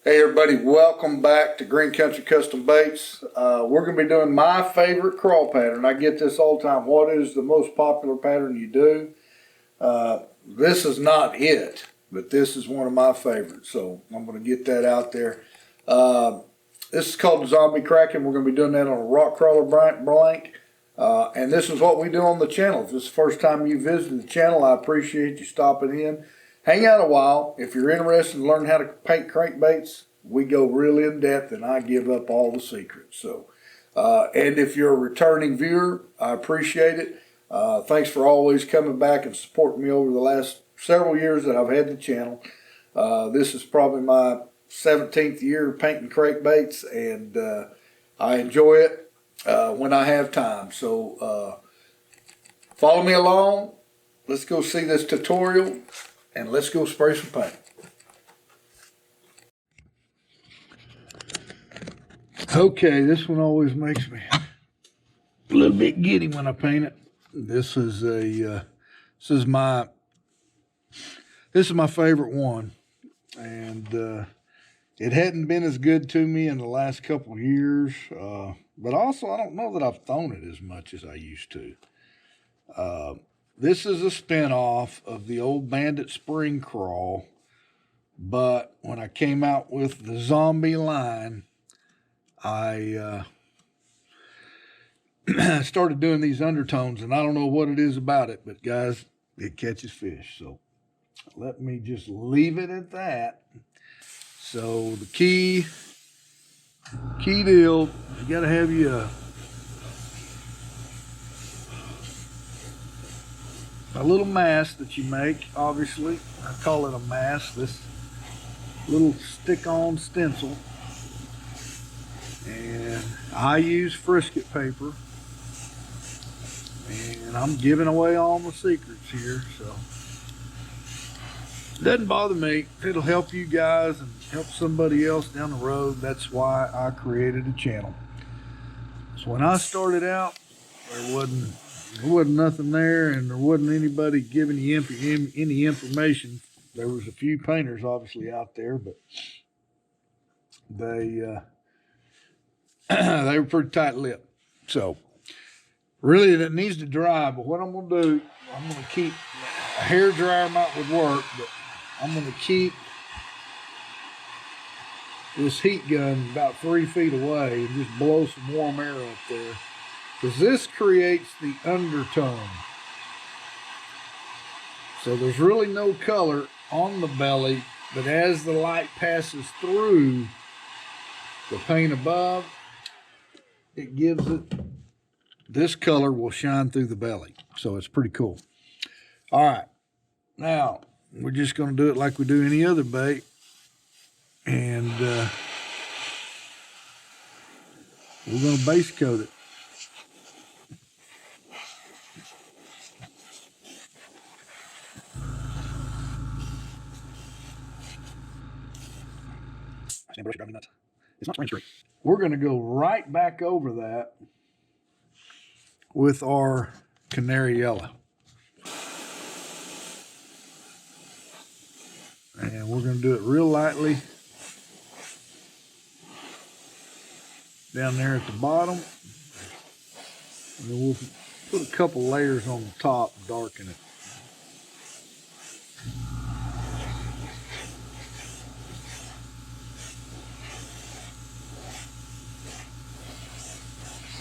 Hey everybody, welcome back to Green Country Custom Baits. We're going to be doing my favorite crawl pattern. I get this all the time. What is the most popular pattern you do? This is not it, but this is one of my favorites. So I'm going to get that out there. This is called the Zombie Crackin. We're going to be doing that on a rock crawler blank. And this is what we do on the channel. If this is the first time you visited the channel, I appreciate you stopping in. Hang out a while. If you're interested in learning how to paint crankbaits, we go real in depth and I give up all the secrets. So, and if you're a returning viewer, I appreciate it. Thanks for always coming back and supporting me over the last several years that I've had the channel. This is probably my 17th year painting crankbaits, and I enjoy it when I have time. So follow me along. Let's go see this tutorial. And let's go spray some paint. Okay, this one always makes me a little bit giddy when I paint it. This is my favorite one, and it hadn't been as good to me in the last couple of years. But also, I don't know that I've thrown it as much as I used to. This is a spin-off of the old Bandit Spring Crawl, but when I came out with the zombie line, I started doing these undertones, and I don't know what it is about it, but guys, it catches fish. So let me just leave it at that. So the key deal, you got to have you a little mask that you make. Obviously, I call it a mask. This little stick-on stencil, and I use frisket paper, and I'm giving away all my secrets here, so it doesn't bother me. It'll help you guys and help somebody else down the road. That's why I created a channel. So when I started out, there wasn't nothing there, and there wasn't anybody giving you any information. There was a few painters obviously out there, but they they were pretty tight-lipped. So really it needs to dry, but what I'm going to do, I'm going to keep a hair dryer would work, but I'm going to keep this heat gun about 3 feet away and just blow some warm air up there, because this creates the undertone. So there's really no color on the belly, but as the light passes through the paint above, it gives it, this color will shine through the belly. So it's pretty cool. All right, now we're just going to do it like we do any other bait. And we're going to base coat it. It's not straight. We're going to go right back over that with our canary yellow. And we're going to do it real lightly down there at the bottom. And then we'll put a couple layers on the top and darken it.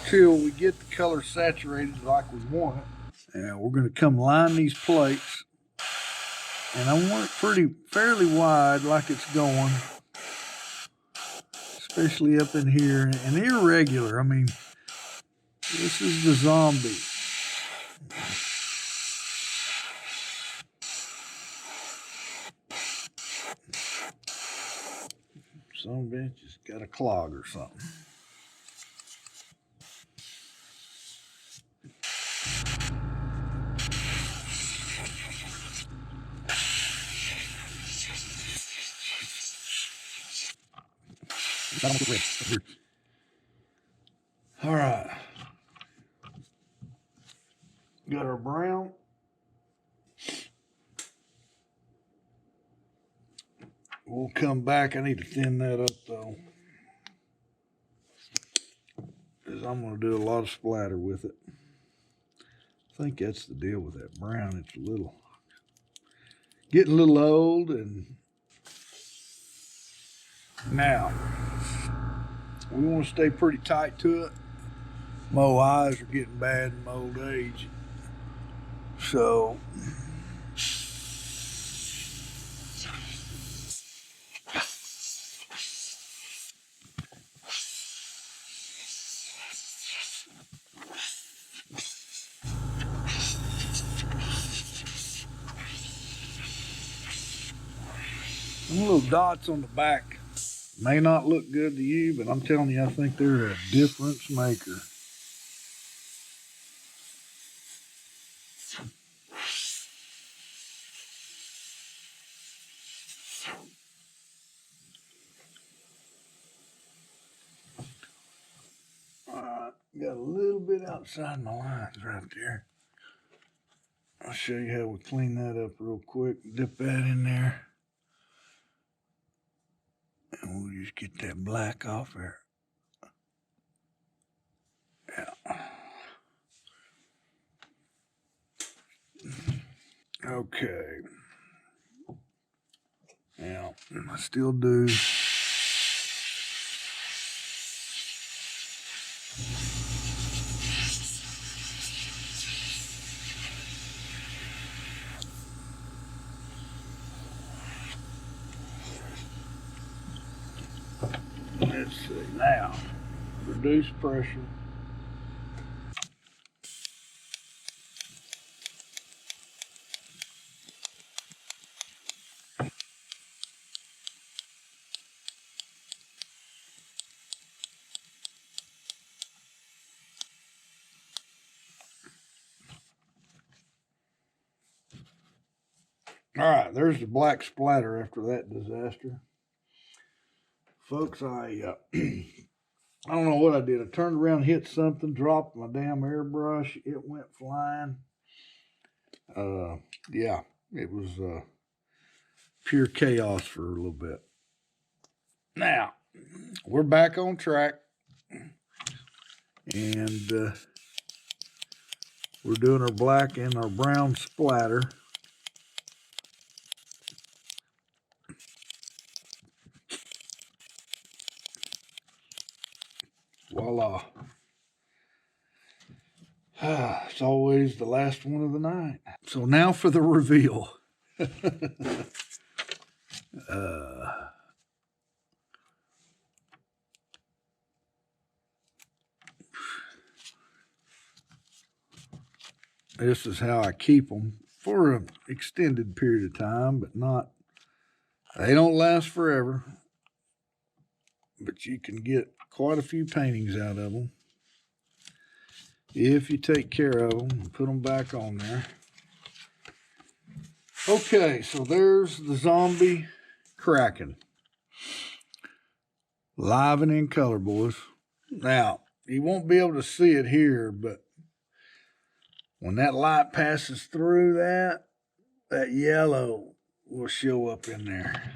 Till we get the color saturated like we want it. And we're going to come line these plates, and I want it fairly wide like it's going, especially up in here, and irregular. I mean, this is the zombie. Some bitch has got a clog or something. All right. Got our brown. We'll come back. I need to thin that up though, because I'm going to do a lot of splatter with it. I think that's the deal with that brown. It's getting a little old, and now we want to stay pretty tight to it. My eyes are getting bad in my old age, so little dots on the back may not look good to you, but I'm telling you, I think they're a difference maker. Alright, got a little bit outside my lines right there. I'll show you how we clean that up real quick. Dip that in there. And we'll just get that black off there. Yeah. Okay. Now, I still do. Let's see, now, reduce pressure. All right, there's the black splatter after that disaster. Folks, I don't know what I did. I turned around, hit something, dropped my damn airbrush. It went flying. Yeah, it was pure chaos for a little bit. Now, we're back on track. And we're doing our black and our brown splatter. Voila. It's always the last one of the night. So now for the reveal. This is how I keep them for an extended period of time, but not, they don't last forever. But you can get quite a few paintings out of them if you take care of them and put them back on there. Okay, so there's the zombie Crackin. Live and in color, boys. Now, you won't be able to see it here, but when that light passes through that yellow will show up in there.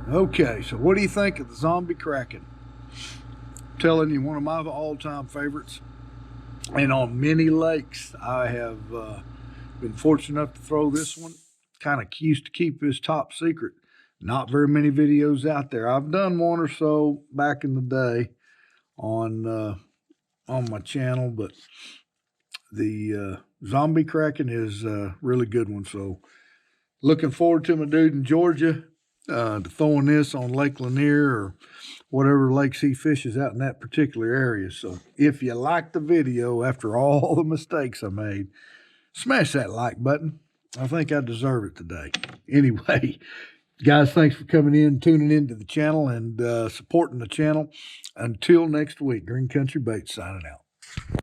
Okay, so what do you think of the zombie Crackin? I'm telling you, one of my all-time favorites. And on many lakes, I have been fortunate enough to throw this one. Kind of used to keep this top secret. Not very many videos out there. I've done one or so back in the day on my channel, but the zombie Crackin is a really good one. So looking forward to my dude in Georgia to throwing this on Lake Lanier or whatever lakes he fishes out in that particular area. So if you like the video after all the mistakes I made, smash that like button. I think I deserve it today. Anyway, guys, thanks for coming in, tuning into the channel, and supporting the channel. Until next week, Green Country Baits signing out.